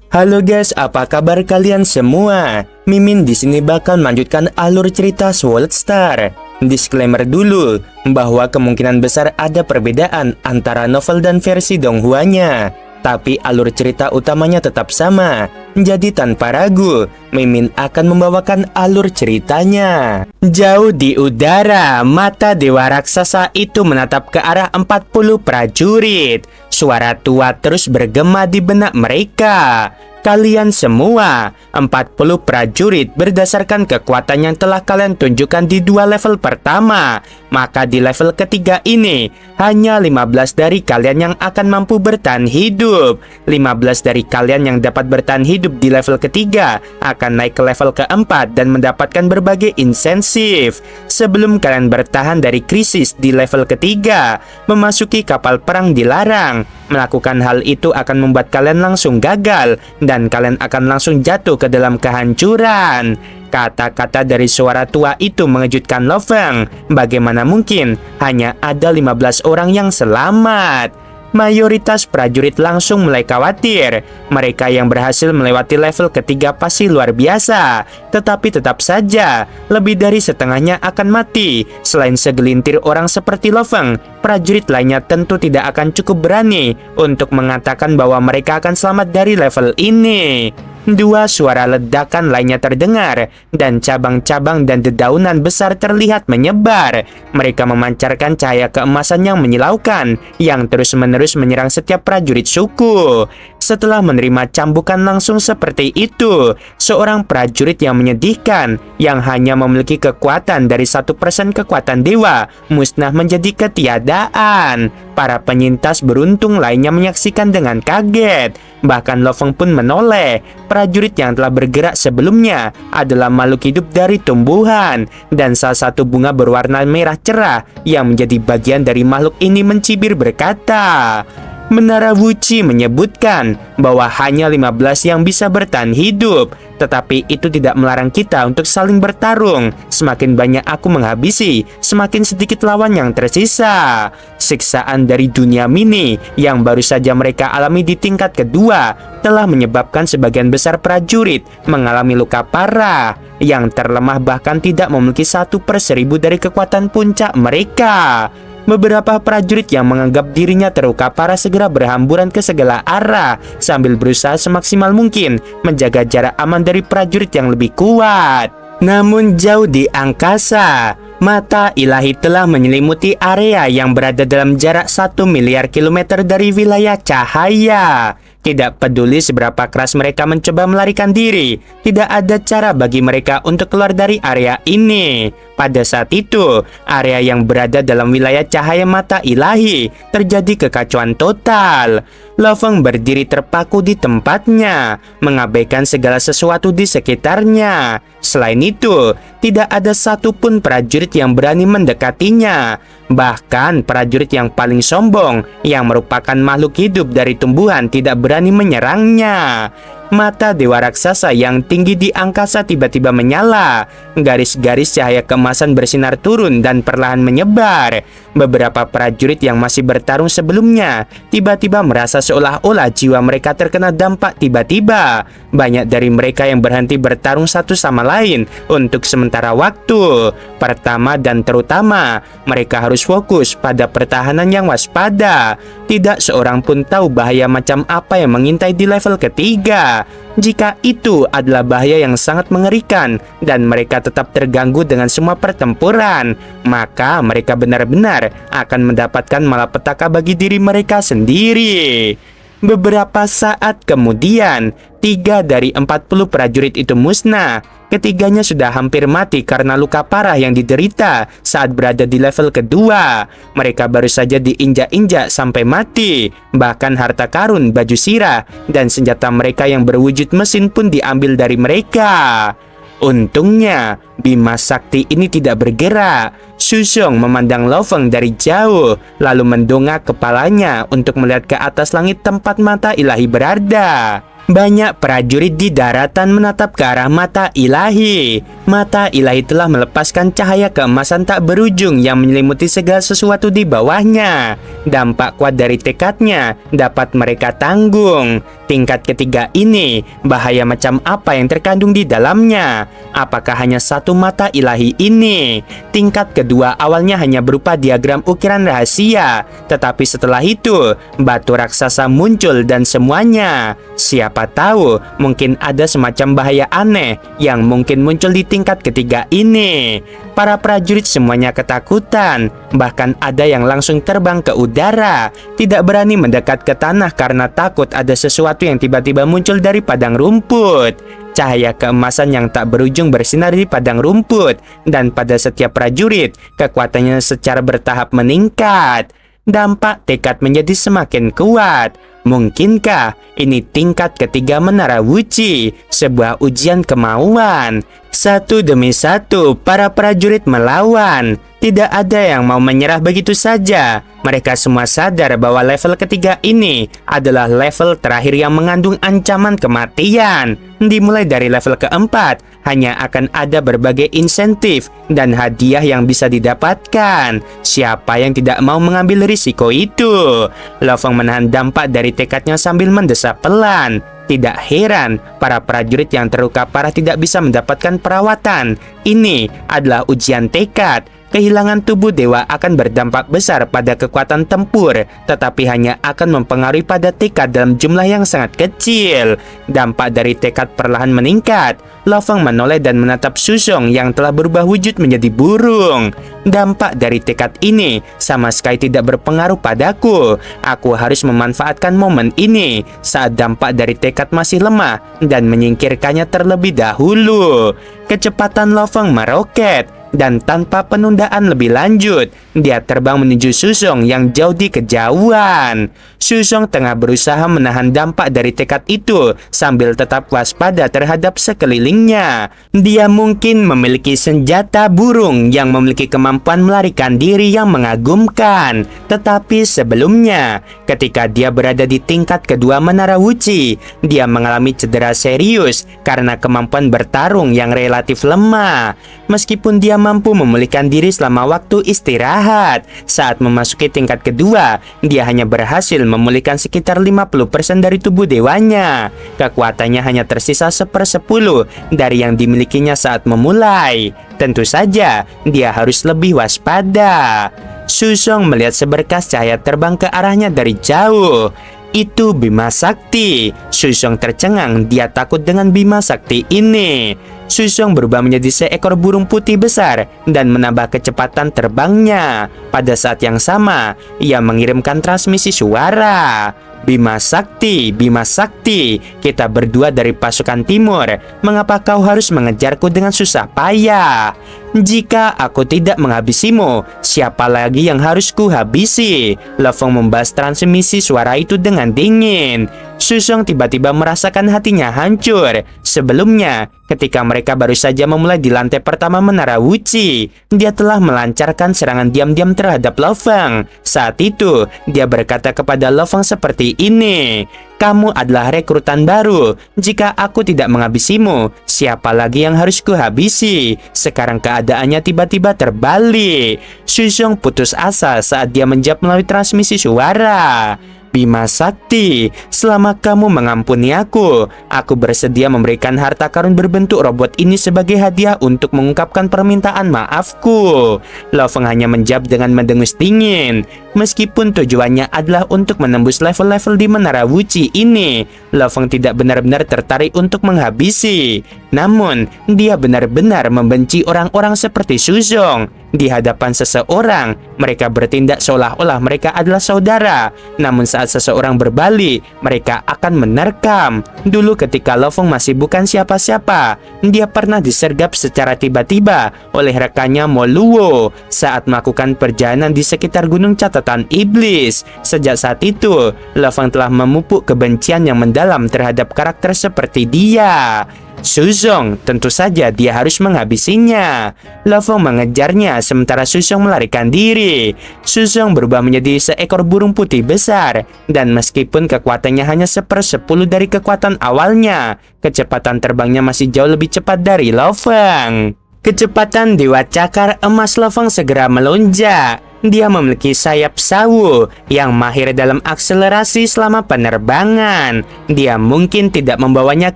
Halo guys, apa kabar kalian semua? Mimin di sini bakal melanjutkan alur cerita Sword Star. Disclaimer dulu bahwa kemungkinan besar ada perbedaan antara novel dan versi Donghua-nya, tapi alur cerita utamanya tetap sama. Jadi tanpa ragu, Mimin akan membawakan alur ceritanya. Jauh di udara, mata dewa raksasa itu menatap ke arah 40 prajurit. Suara tua terus bergema di benak mereka. Kalian semua, 40 prajurit berdasarkan kekuatan yang telah kalian tunjukkan di 2 level pertama. Maka di level ketiga ini, hanya 15 dari kalian yang akan mampu bertahan hidup. 15 dari kalian yang dapat bertahan hidup di level ketiga akan naik ke level keempat dan mendapatkan berbagai insentif. Sebelum kalian bertahan dari krisis di level ketiga, memasuki kapal perang dilarang. Melakukan hal itu akan membuat kalian langsung gagal dan kalian akan langsung jatuh ke dalam kehancuran. Kata-kata dari suara tua itu mengejutkan Lo Feng. Bagaimana mungkin hanya ada 15 orang yang selamat? Mayoritas prajurit langsung mulai khawatir. Mereka yang berhasil melewati level ketiga pasti luar biasa. Tetapi tetap saja, lebih dari setengahnya akan mati. Selain segelintir orang seperti Lo Feng, prajurit lainnya tentu tidak akan cukup berani untuk mengatakan bahwa mereka akan selamat dari level ini. 2 suara ledakan lainnya terdengar, dan cabang-cabang dan dedaunan besar terlihat menyebar. Mereka memancarkan cahaya keemasan yang menyilaukan, yang terus-menerus menyerang setiap prajurit suku. Setelah menerima cambukan langsung seperti itu, seorang prajurit yang menyedihkan, yang hanya memiliki kekuatan dari 1% kekuatan dewa, musnah menjadi ketiadaan. Para penyintas beruntung lainnya menyaksikan dengan kaget. Bahkan Lo Feng pun menoleh. Prajurit yang telah bergerak sebelumnya adalah makhluk hidup dari tumbuhan, dan salah satu bunga berwarna merah cerah yang menjadi bagian dari makhluk ini mencibir berkata, Menara Wuci menyebutkan bahwa hanya 15 yang bisa bertahan hidup, tetapi itu tidak melarang kita untuk saling bertarung. Semakin banyak aku menghabisi, semakin sedikit lawan yang tersisa. Siksaan dari dunia mini yang baru saja mereka alami di tingkat kedua telah menyebabkan sebagian besar prajurit mengalami luka parah. Yang terlemah bahkan tidak memiliki 1/1000 dari kekuatan puncak mereka. Beberapa prajurit yang menganggap dirinya terluka parah segera berhamburan ke segala arah sambil berusaha semaksimal mungkin menjaga jarak aman dari prajurit yang lebih kuat. Namun jauh di angkasa, mata ilahi telah menyelimuti area yang berada dalam jarak 1 miliar kilometer dari wilayah cahaya. Tidak peduli seberapa keras mereka mencoba melarikan diri, tidak ada cara bagi mereka untuk keluar dari area ini. Pada saat itu, area yang berada dalam wilayah cahaya mata ilahi terjadi kekacauan total. Lo Feng berdiri terpaku di tempatnya, mengabaikan segala sesuatu di sekitarnya. Selain itu, tidak ada satupun prajurit yang berani mendekatinya. Bahkan prajurit yang paling sombong, yang merupakan makhluk hidup dari tumbuhan, tidak berani menyerangnya. Mata dewa raksasa yang tinggi di angkasa tiba-tiba menyala. Garis-garis cahaya keemasan bersinar turun dan perlahan menyebar. Beberapa prajurit yang masih bertarung sebelumnya tiba-tiba merasa seolah-olah jiwa mereka terkena dampak tiba-tiba. Banyak dari mereka yang berhenti bertarung satu sama lain untuk sementara waktu. Pertama dan terutama, mereka harus fokus pada pertahanan yang waspada. Tidak seorang pun tahu bahaya macam apa yang mengintai di level ketiga. Jika itu adalah bahaya yang sangat mengerikan dan mereka tetap terganggu dengan semua pertempuran, maka mereka benar-benar akan mendapatkan malapetaka bagi diri mereka sendiri. Beberapa saat kemudian, 3 dari 40 prajurit itu musnah. Ketiganya sudah hampir mati karena luka parah yang diderita saat berada di level kedua. Mereka baru saja diinjak-injak sampai mati. Bahkan harta karun, baju sirah, dan senjata mereka yang berwujud mesin pun diambil dari mereka. Untungnya, Bima Sakti ini tidak bergerak. Shusong memandang Lo Feng dari jauh, lalu mendongak kepalanya untuk melihat ke atas langit tempat mata ilahi berada. Banyak prajurit di daratan menatap ke arah mata ilahi. Mata ilahi telah melepaskan cahaya keemasan tak berujung yang menyelimuti segala sesuatu di bawahnya. Dampak kuat dari tekadnya dapat mereka tanggung. Tingkat ketiga ini, bahaya macam apa yang terkandung di dalamnya? Apakah hanya satu mata ilahi ini? Tingkat kedua awalnya hanya berupa diagram ukiran rahasia, tetapi setelah itu, batu raksasa muncul dan semuanya. Siapa tahu, mungkin ada semacam bahaya aneh yang mungkin muncul di tingkat ketiga ini. Para prajurit semuanya ketakutan, bahkan ada yang langsung terbang ke udara, tidak berani mendekat ke tanah karena takut ada sesuatu yang tiba-tiba muncul dari padang rumput. Cahaya keemasan yang tak berujung bersinar di padang rumput, dan pada setiap prajurit, kekuatannya secara bertahap meningkat. Dampak tekad menjadi semakin kuat. Mungkinkah ini tingkat ketiga Menara Wuci, sebuah ujian kemauan? Satu demi satu, para prajurit melawan. Tidak ada yang mau menyerah begitu saja. Mereka semua sadar bahwa level ketiga ini adalah level terakhir yang mengandung ancaman kematian. Dimulai dari level keempat, hanya akan ada berbagai insentif dan hadiah yang bisa didapatkan. Siapa yang tidak mau mengambil risiko itu? Lo Feng menahan dampak dari tekadnya sambil mendesah pelan. Tidak heran, para prajurit yang terluka parah tidak bisa mendapatkan perawatan. Ini adalah ujian tekad. Kehilangan tubuh dewa akan berdampak besar pada kekuatan tempur, tetapi hanya akan mempengaruhi pada tekad dalam jumlah yang sangat kecil. Dampak dari tekad perlahan meningkat. Lo Feng menoleh dan menatap Shusong yang telah berubah wujud menjadi burung. Dampak dari tekad ini sama sekali tidak berpengaruh padaku. Aku harus memanfaatkan momen ini saat dampak dari tekad masih lemah dan menyingkirkannya terlebih dahulu. Kecepatan Lo Feng meroket, dan tanpa penundaan lebih lanjut, dia terbang menuju Shusong yang jauh di kejauhan. Shusong tengah berusaha menahan dampak dari tekad itu sambil tetap waspada terhadap sekelilingnya. Dia mungkin memiliki senjata burung yang memiliki kemampuan melarikan diri yang mengagumkan. Tetapi sebelumnya, ketika dia berada di tingkat kedua Menara Wuci, dia mengalami cedera serius karena kemampuan bertarung yang relatif lemah. Meskipun dia mampu memulihkan diri selama waktu istirahat, saat memasuki tingkat kedua, dia hanya berhasil memulihkan sekitar 50% dari tubuh dewanya. Kekuatannya hanya tersisa 1/10 dari yang dimilikinya saat memulai. Tentu saja, dia harus lebih waspada. Shusong melihat seberkas cahaya terbang ke arahnya dari jauh. Itu Bima Sakti. Shusong tercengang, dia takut dengan Bima Sakti ini. Shusong berubah menjadi seekor burung putih besar dan menambah kecepatan terbangnya. Pada saat yang sama, ia mengirimkan transmisi suara. Bima Sakti, Bima Sakti, kita berdua dari pasukan timur. Mengapa kau harus mengejarku dengan susah payah? Jika aku tidak menghabisimu, siapa lagi yang harus kuhabisi? Lo Feng membahas transmisi suara itu dengan dingin. Shusong tiba-tiba merasakan hatinya hancur. Sebelumnya, ketika mereka baru saja memulai di lantai pertama Menara Wuci, dia telah melancarkan serangan diam-diam terhadap Lo Feng. Saat itu, dia berkata kepada Lo Feng seperti ini, "Kamu adalah rekrutan baru. Jika aku tidak menghabisimu, siapa lagi yang harus kuhabisi?" Sekarang keadaannya tiba-tiba terbalik. Shusong putus asa saat dia menjawab melalui transmisi suara. Bima Sakti, selama kamu mengampuni aku bersedia memberikan harta karun berbentuk robot ini sebagai hadiah untuk mengungkapkan permintaan maafku. Lo Feng hanya menjawab dengan mendengus dingin. Meskipun tujuannya adalah untuk menembus level-level di Menara Wuci ini, Lo Feng tidak benar-benar tertarik untuk menghabisi. Namun, dia benar-benar membenci orang-orang seperti Shusong. Di hadapan seseorang, mereka bertindak seolah-olah mereka adalah saudara. Namun saat seseorang berbalik, mereka akan menerkam. Dulu ketika Lo Feng masih bukan siapa-siapa, dia pernah disergap secara tiba-tiba oleh rekannya Mo Luo saat melakukan perjalanan di sekitar Gunung Catatan Iblis. Sejak saat itu, Lo Feng telah memupuk kebencian yang mendalam terhadap karakter seperti dia. Shusong, tentu saja dia harus menghabisinya. Lo Feng mengejarnya sementara Shusong melarikan diri. Shusong berubah menjadi seekor burung putih besar, dan meskipun kekuatannya hanya 1/10 dari kekuatan awalnya, kecepatan terbangnya masih jauh lebih cepat dari Lo Feng. Kecepatan Dewa Cakar Emas Lofeng segera melonjak. Dia memiliki sayap sawu yang mahir dalam akselerasi selama penerbangan. Dia mungkin tidak membawanya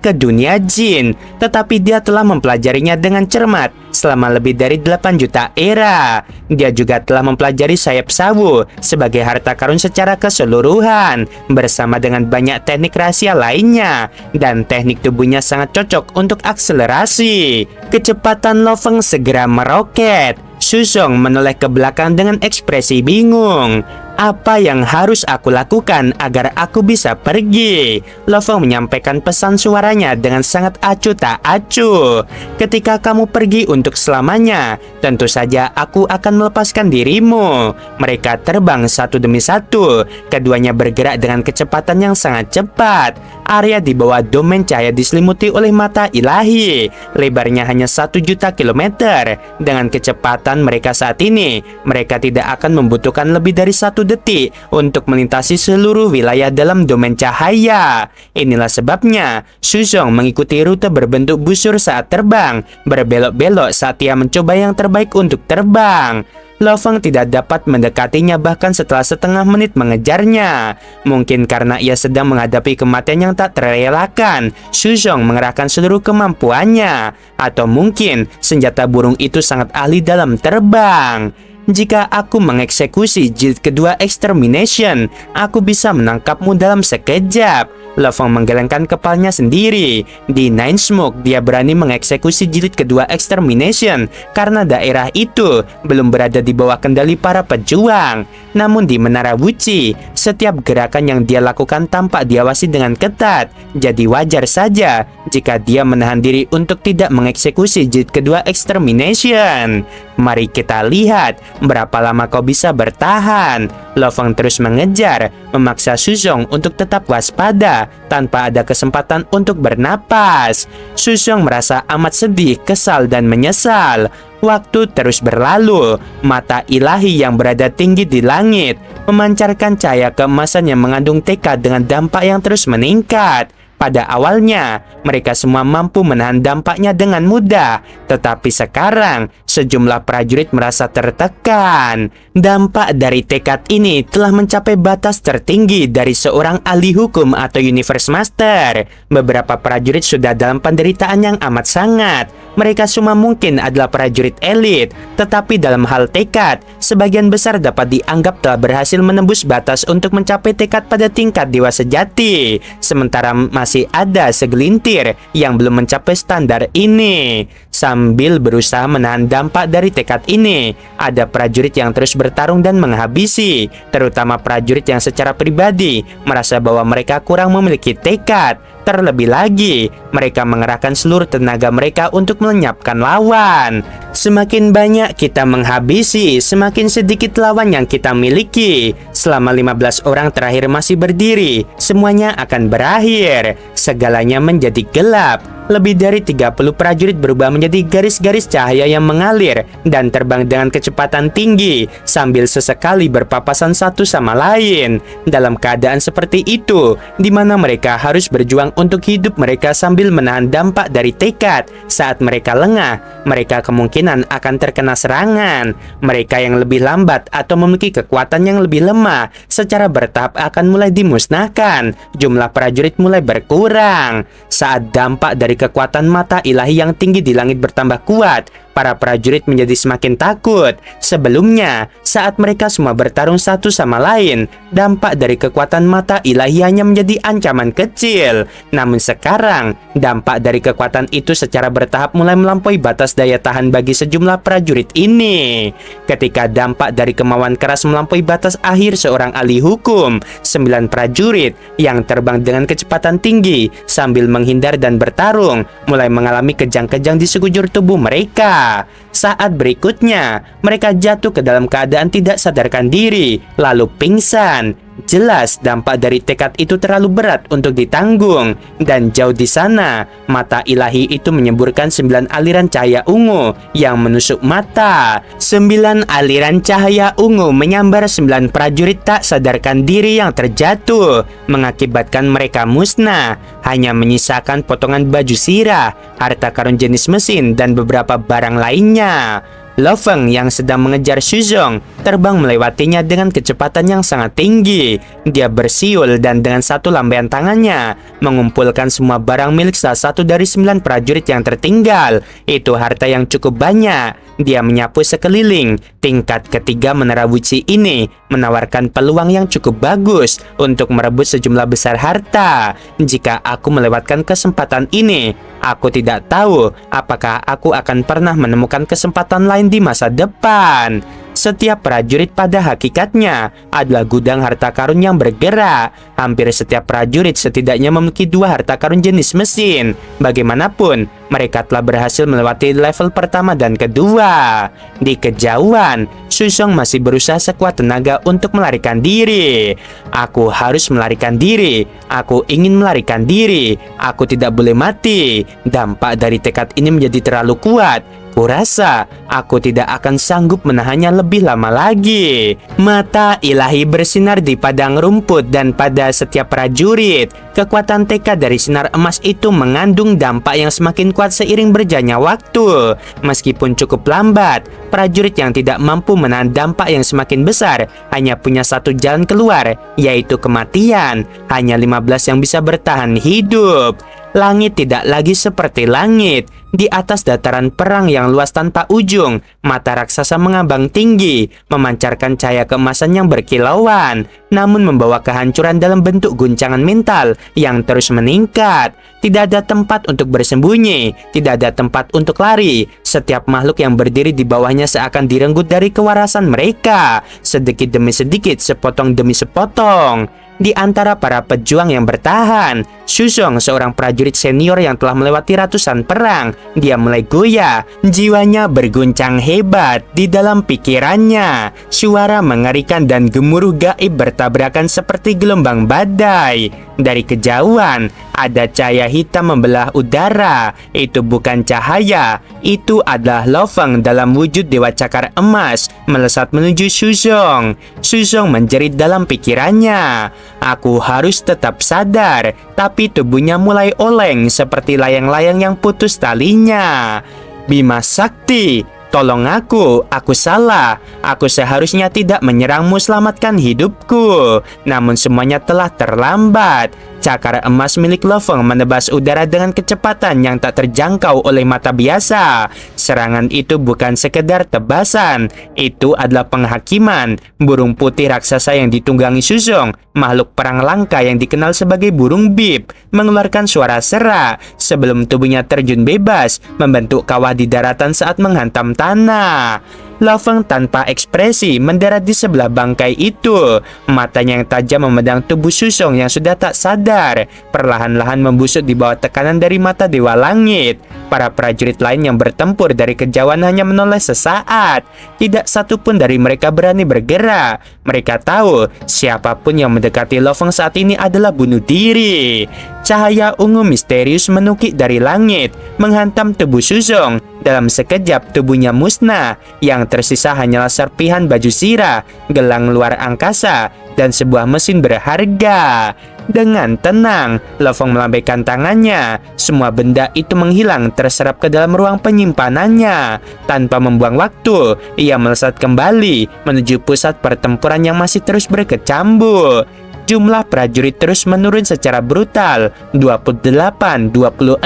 ke dunia jin, tetapi dia telah mempelajarinya dengan cermat selama lebih dari 8 juta era. Dia juga telah mempelajari sayap sawu sebagai harta karun secara keseluruhan, bersama dengan banyak teknik rahasia lainnya, dan teknik tubuhnya sangat cocok untuk akselerasi. Kecepatan Lofeng segera meroket. Shuzong menoleh ke belakang dengan ekspresi bingung. Apa yang harus aku lakukan agar aku bisa pergi? Lofeng menyampaikan pesan suaranya dengan sangat acuh tak acuh. Ketika kamu pergi untuk selamanya, tentu saja aku akan melepaskan dirimu. Mereka terbang satu demi satu. Keduanya bergerak dengan kecepatan yang sangat cepat. Area di bawah domain cahaya diselimuti oleh mata ilahi. Lebarnya hanya 1 juta kilometer. Dengan kecepatan mereka saat ini, mereka tidak akan membutuhkan lebih dari 1 detik untuk melintasi seluruh wilayah dalam domain cahaya. Inilah sebabnya Shuzong mengikuti rute berbentuk busur saat terbang, berbelok-belok saat ia mencoba yang terbaik untuk terbang. Lofeng tidak dapat mendekatinya bahkan setelah setengah menit mengejarnya. Mungkin karena ia sedang menghadapi kematian yang tak terelakkan, Shuzong mengerahkan seluruh kemampuannya. Atau mungkin senjata burung itu sangat ahli dalam terbang. Jika aku mengeksekusi jilid kedua Extermination, aku bisa menangkapmu dalam sekejap. Lofeng menggelengkan kepalanya sendiri. Di Nine Smoke, dia berani mengeksekusi jilid kedua Extermination karena daerah itu belum berada di bawah kendali para pejuang. Namun di Menara Wuchi, setiap gerakan yang dia lakukan tampak diawasi dengan ketat. Jadi wajar saja jika dia menahan diri untuk tidak mengeksekusi jilid kedua Extermination. Mari kita lihat berapa lama kau bisa bertahan. Lofeng terus mengejar, memaksa Shuzong untuk tetap waspada tanpa ada kesempatan untuk bernapas. Shuzong merasa amat sedih, kesal, dan menyesal. Waktu terus berlalu. Mata ilahi yang berada tinggi di langit memancarkan cahaya keemasan yang mengandung tekad dengan dampak yang terus meningkat. Pada awalnya, mereka semua mampu menahan dampaknya dengan mudah, tetapi sekarang sejumlah prajurit merasa tertekan. Dampak dari tekad ini telah mencapai batas tertinggi dari seorang ahli hukum atau Universe Master. Beberapa prajurit sudah dalam penderitaan yang amat sangat. Mereka semua mungkin adalah prajurit elit, tetapi dalam hal tekad, sebagian besar dapat dianggap telah berhasil menembus batas untuk mencapai tekad pada tingkat dewa sejati. Sementara masih ada segelintir yang belum mencapai standar ini. Sambil berusaha menahan dampak dari tekad ini, ada prajurit yang terus bertarung dan menghabisi, terutama prajurit yang secara pribadi merasa bahwa mereka kurang memiliki tekad. Terlebih lagi, mereka mengerahkan seluruh tenaga mereka untuk melenyapkan lawan. Semakin banyak kita menghabisi, semakin sedikit lawan yang kita miliki. Selama 15 orang terakhir masih berdiri, semuanya akan berakhir. Segalanya menjadi gelap. Lebih dari 30 prajurit berubah menjadi garis-garis cahaya yang mengalir dan terbang dengan kecepatan tinggi sambil sesekali berpapasan satu sama lain. Dalam keadaan seperti itu, di mana mereka harus berjuang untuk hidup mereka sambil menahan dampak dari tekad. Saat mereka lengah, mereka kemungkinan akan terkena serangan. Mereka yang lebih lambat atau memiliki kekuatan yang lebih lemah secara bertahap akan mulai dimusnahkan. Jumlah prajurit mulai berkurang. Saat dampak dari kekuatan mata ilahi yang tinggi di langit bertambah kuat, para prajurit menjadi semakin takut. Sebelumnya, saat mereka semua bertarung satu sama lain, dampak dari kekuatan mata ilahi hanya menjadi ancaman kecil. Namun sekarang, dampak dari kekuatan itu secara bertahap mulai melampaui batas daya tahan bagi sejumlah prajurit ini. Ketika dampak dari kemauan keras melampaui batas akhir seorang ahli hukum, 9 prajurit yang terbang dengan kecepatan tinggi sambil menghindar dan bertarung mulai mengalami kejang-kejang di sekujur tubuh mereka. Saat berikutnya, mereka jatuh ke dalam keadaan tidak sadarkan diri, lalu pingsan. Jelas dampak dari tekad itu terlalu berat untuk ditanggung. Dan jauh di sana, mata ilahi itu menyemburkan 9 aliran cahaya ungu yang menusuk mata. 9 aliran cahaya ungu menyambar 9 prajurit tak sadarkan diri yang terjatuh, mengakibatkan mereka musnah. Hanya menyisakan potongan baju sirah, harta karun jenis mesin, dan beberapa barang lainnya. Lo Feng yang sedang mengejar Xu Zhong terbang melewatinya dengan kecepatan yang sangat tinggi. Dia bersiul dan dengan satu lambaian tangannya mengumpulkan semua barang milik salah satu dari 9 prajurit yang tertinggal. Itu harta yang cukup banyak. Dia menyapu sekeliling. Tingkat ketiga menara Wuci ini menawarkan peluang yang cukup bagus untuk merebut sejumlah besar harta. Jika aku melewatkan kesempatan ini, aku tidak tahu apakah aku akan pernah menemukan kesempatan lain di masa depan. Setiap prajurit pada hakikatnya adalah gudang harta karun yang bergerak. Hampir setiap prajurit setidaknya memiliki 2 harta karun jenis mesin. Bagaimanapun, mereka telah berhasil melewati level pertama dan kedua. Di kejauhan, Xu Zhong masih berusaha sekuat tenaga untuk melarikan diri. Aku harus melarikan diri. Aku ingin melarikan diri. Aku tidak boleh mati. Dampak dari tekad ini menjadi terlalu kuat. Kurasa aku tidak akan sanggup menahannya lebih lama lagi. Mata ilahi bersinar di padang rumput dan pada setiap prajurit. Kekuatan tekad dari sinar emas itu mengandung dampak yang semakin kuat seiring berjalannya waktu. Meskipun cukup lambat, prajurit yang tidak mampu menahan dampak yang semakin besar hanya punya satu jalan keluar, yaitu kematian. Hanya 15 yang bisa bertahan hidup. Langit tidak lagi seperti langit. Di atas dataran perang yang luas tanpa ujung, mata raksasa mengambang tinggi, memancarkan cahaya keemasan yang berkilauan, namun membawa kehancuran dalam bentuk guncangan mental yang terus meningkat. Tidak ada tempat untuk bersembunyi, tidak ada tempat untuk lari. Setiap makhluk yang berdiri di bawahnya seakan direnggut dari kewarasan mereka, sedikit demi sedikit, sepotong demi sepotong. Di antara para pejuang yang bertahan, Xu Zhong, seorang prajurit senior yang telah melewati ratusan perang, dia mulai goyah. Jiwanya berguncang hebat. Di dalam pikirannya, suara mengerikan dan gemuruh gaib bertabrakan seperti gelombang badai. Dari kejauhan, ada cahaya hitam membelah udara. Itu bukan cahaya, itu adalah Lo Feng dalam wujud dewa cakar emas melesat menuju Xu Zhong. Xu Zhong menjerit dalam pikirannya, aku harus tetap sadar, tapi tubuhnya mulai oleng seperti layang-layang yang putus talinya. Bima Sakti, tolong aku salah. Aku seharusnya tidak menyerangmu, selamatkan hidupku. Namun semuanya telah terlambat. Cakar emas milik Lo Feng menebas udara dengan kecepatan yang tak terjangkau oleh mata biasa. Serangan itu bukan sekedar tebasan, itu adalah penghakiman. Burung putih raksasa yang ditunggangi Xu Zhong, makhluk perang langka yang dikenal sebagai burung bip, mengeluarkan suara serak sebelum tubuhnya terjun bebas, membentuk kawah di daratan saat menghantam tanah. Lo Feng tanpa ekspresi mendarat di sebelah bangkai itu. Matanya yang tajam memandang tubuh Xu Zhong yang sudah tak sadar, perlahan-lahan membusuk di bawah tekanan dari mata Dewa Langit. Para prajurit lain yang bertempur dari kejauhan hanya menoleh sesaat. Tidak satupun dari mereka berani bergerak. Mereka tahu siapapun yang mendekati Lo Feng saat ini adalah bunuh diri. Cahaya ungu misterius menukik dari langit, menghantam tubuh Xu Zhong. Dalam sekejap tubuhnya musnah. Yang tersisa hanyalah serpihan baju sirah, gelang luar angkasa, dan sebuah mesin berharga. Dengan tenang, Lo Feng melambaikan tangannya. Semua benda itu menghilang, terserap ke dalam ruang penyimpanannya. Tanpa membuang waktu, ia melesat kembali menuju pusat pertempuran yang masih terus berkecambuk. Jumlah prajurit terus menurun secara brutal, 28, 26,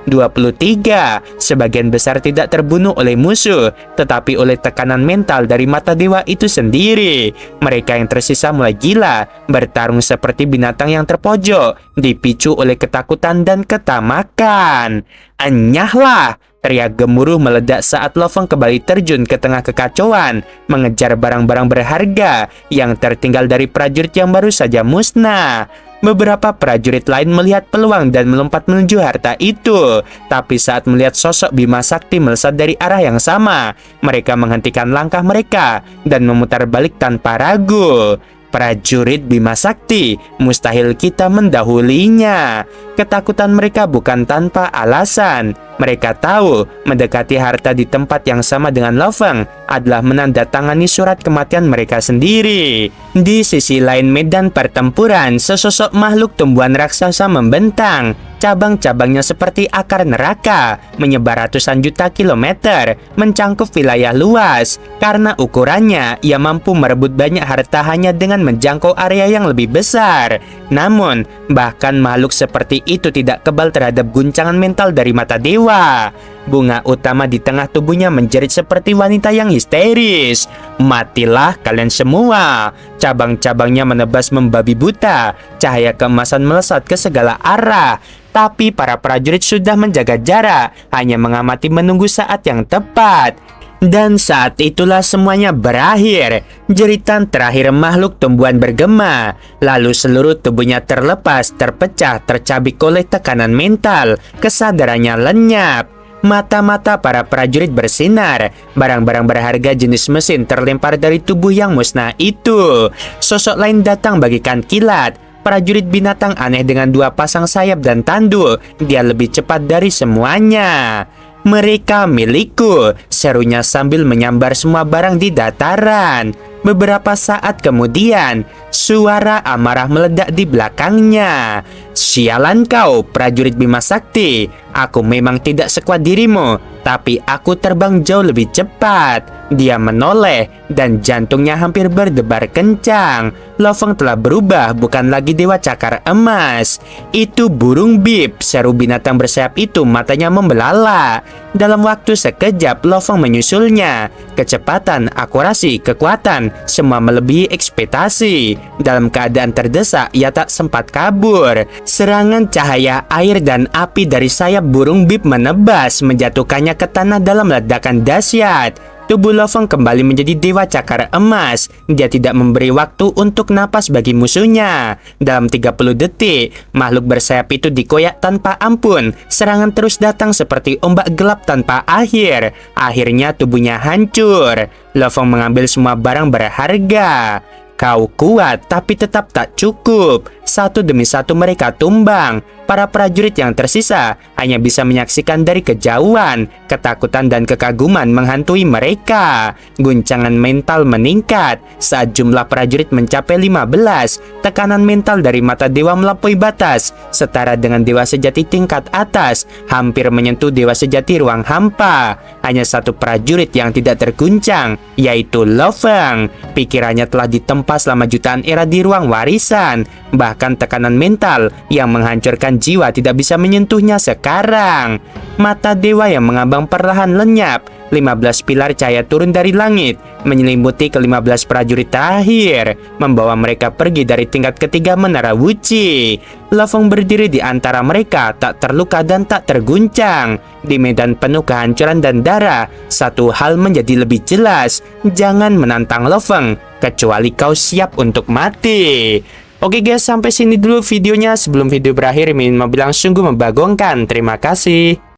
23. Sebagian besar tidak terbunuh oleh musuh, tetapi oleh tekanan mental dari mata dewa itu sendiri. Mereka yang tersisa mulai gila, bertarung seperti binatang yang terpojok, dipicu oleh ketakutan dan ketamakan. Enyahlah! Teriak gemuruh meledak saat Lo Feng kembali terjun ke tengah kekacauan, mengejar barang-barang berharga yang tertinggal dari prajurit yang baru saja musnah. Beberapa prajurit lain melihat peluang dan melompat menuju harta itu. Tapi saat melihat sosok Bima Sakti melesat dari arah yang sama, mereka menghentikan langkah mereka dan memutar balik tanpa ragu. prajurit Bima Sakti, mustahil kita mendahulinya. Ketakutan mereka bukan tanpa alasan. Mereka tahu mendekati harta di tempat yang sama dengan Lo Feng adalah menandatangani surat kematian mereka sendiri. Di sisi lain medan pertempuran, sesosok makhluk tumbuhan raksasa membentang. Cabang-cabangnya seperti akar neraka, menyebar ratusan juta kilometer, mencangkup wilayah luas. Karena ukurannya, ia mampu merebut banyak harta hanya dengan menjangkau area yang lebih besar. Namun, bahkan makhluk seperti itu tidak kebal terhadap guncangan mental dari mata dewa. Bunga utama di tengah tubuhnya menjerit seperti wanita yang histeris. Matilah kalian semua. Cabang-cabangnya menebas membabi buta. Cahaya keemasan melesat ke segala arah. Tapi para prajurit sudah menjaga jarak, hanya mengamati menunggu saat yang tepat. Dan saat itulah semuanya berakhir. Jeritan terakhir makhluk tumbuhan bergema. Lalu seluruh tubuhnya terlepas, terpecah, tercabik oleh tekanan mental. Kesadarannya lenyap. Mata-mata para prajurit bersinar. Barang-barang berharga jenis mesin terlempar dari tubuh yang musnah itu. Sosok lain datang bagikan kilat. Prajurit binatang aneh dengan 2 pasang sayap dan tanduk. Dia lebih cepat dari semuanya. Mereka milikku, serunya sambil menyambar semua barang di dataran. Beberapa saat kemudian, suara amarah meledak di belakangnya. Sialan kau, prajurit Bima Sakti. Aku memang tidak sekuat dirimu, tapi aku terbang jauh lebih cepat. Dia menoleh dan jantungnya hampir berdebar kencang. Lo Feng telah berubah, bukan lagi dewa cakar emas. Itu burung bib, seru binatang bersayap itu, matanya membelalak. Dalam waktu sekejap, Lo Feng menyusulnya. Kecepatan, akurasi, kekuatan, semua melebihi ekspektasi. Dalam keadaan terdesak, ia tak sempat kabur. Serangan cahaya air dan api dari sayap burung bib menebas, menjatuhkannya ke tanah dalam ledakan dahsyat. Tubuh Lo Feng kembali menjadi dewa cakar emas. Dia tidak memberi waktu untuk napas bagi musuhnya. Dalam 30 detik, makhluk bersayap itu dikoyak tanpa ampun. Serangan terus datang seperti ombak gelap tanpa akhir. Akhirnya tubuhnya hancur. Lo Feng mengambil semua barang berharga. Kau kuat, tapi tetap tak cukup. Satu demi satu mereka tumbang. Para prajurit yang tersisa hanya bisa menyaksikan dari kejauhan. Ketakutan dan kekaguman menghantui mereka. Guncangan mental meningkat saat jumlah prajurit mencapai 15. Tekanan mental dari mata dewa melampaui batas, setara dengan dewa sejati tingkat atas, hampir menyentuh dewa sejati ruang hampa. Hanya satu prajurit yang tidak terguncang, yaitu Lo Feng. Pikirannya telah ditempa selama jutaan era di ruang warisan. Bahkan tekanan mental yang menghancurkan jiwa tidak bisa menyentuhnya sekarang. Mata dewa yang mengambang perlahan lenyap. 15 pilar cahaya turun dari langit, menyelimuti ke-15 prajurit terakhir, membawa mereka pergi dari tingkat ketiga menara Wuci. Lo Feng berdiri di antara mereka, tak terluka dan tak terguncang. Di medan penuh kehancuran dan darah, satu hal menjadi lebih jelas: jangan menantang Lo Feng, kecuali kau siap untuk mati. Oke guys, sampai sini dulu videonya. Sebelum video berakhir, Min mau bilang sungguh membagongkan. Terima kasih.